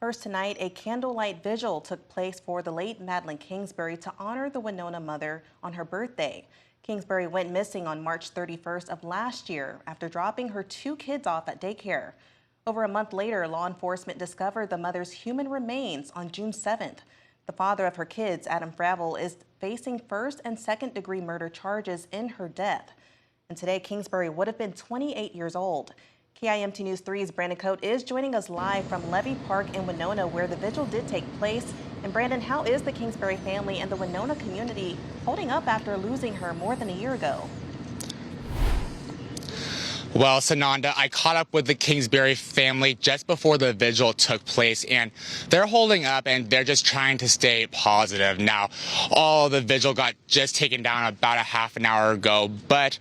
First tonight, a candlelight vigil took place for the late Madeline Kingsbury to honor the Winona mother on her birthday. Kingsbury went missing on March 31st of last year after dropping her two kids off at daycare. Over a month later, law enforcement discovered the mother's human remains on June 7th. The father of her kids, Adam Fravel, is facing first and second-degree murder charges in her death. And today, Kingsbury would have been 28 years old. KIMT News 3's Brandon Cote is joining us live from Levy Park in Winona, where the vigil did take place. And Brandon, how is the Kingsbury family and the Winona community holding up after losing her more than a year ago? Well, Sananda, I caught up with the Kingsbury family just before the vigil took place, and they're holding up and they're just trying to stay positive. Now, all the vigil got just taken down about a half an hour ago, but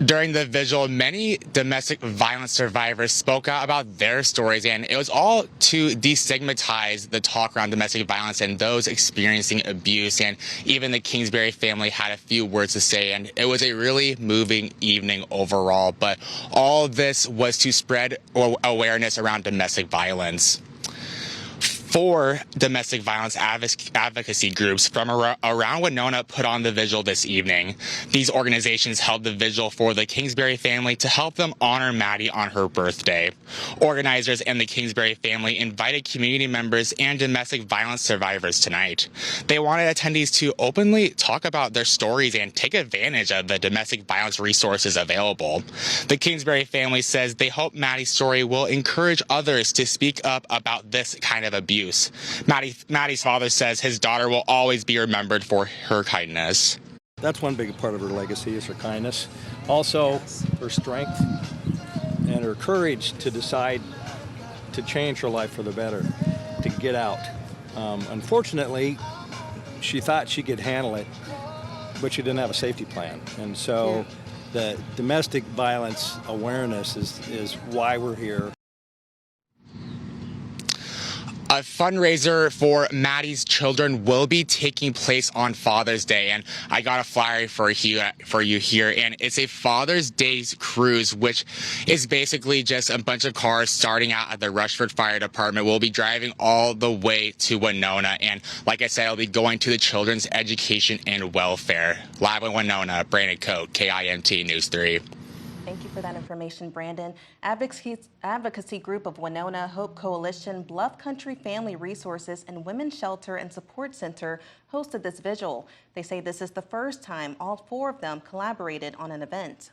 during the vigil, many domestic violence survivors spoke out about their stories, and it was all to destigmatize the talk around domestic violence and those experiencing abuse. And even the Kingsbury family had a few words to say, and it was a really moving evening overall. But all this was to spread awareness around domestic violence. Four domestic violence advocacy groups from around Winona put on the vigil this evening. These organizations held the vigil for the Kingsbury family to help them honor Maddie on her birthday. Organizers and the Kingsbury family invited community members and domestic violence survivors tonight. They wanted attendees to openly talk about their stories and take advantage of the domestic violence resources available. The Kingsbury family says they hope Maddie's story will encourage others to speak up about this kind of abuse. Maddie's father says his daughter will always be remembered for her kindness. That's one big part of her legacy, is her kindness. Also, her strength and her courage to decide to change her life for the better, to get out. Unfortunately, she thought she could handle it, but she didn't have a safety plan. And so the domestic violence awareness is why we're here. A fundraiser for Maddie's children will be taking place on Father's Day, and I got a flyer for you here, and it's a Father's Day cruise, which is basically just a bunch of cars starting out at the Rushford Fire Department. We'll be driving all the way to Winona, and like I said, I'll be going to the Children's Education and Welfare. Live in Winona, Brandon Cote, KIMT News 3. Thank you for that information, Brandon. Advocacy Group of Winona, Hope Coalition, Bluff Country Family Resources, and Women's Shelter and Support Center hosted this vigil. They say this is the first time all four of them collaborated on an event.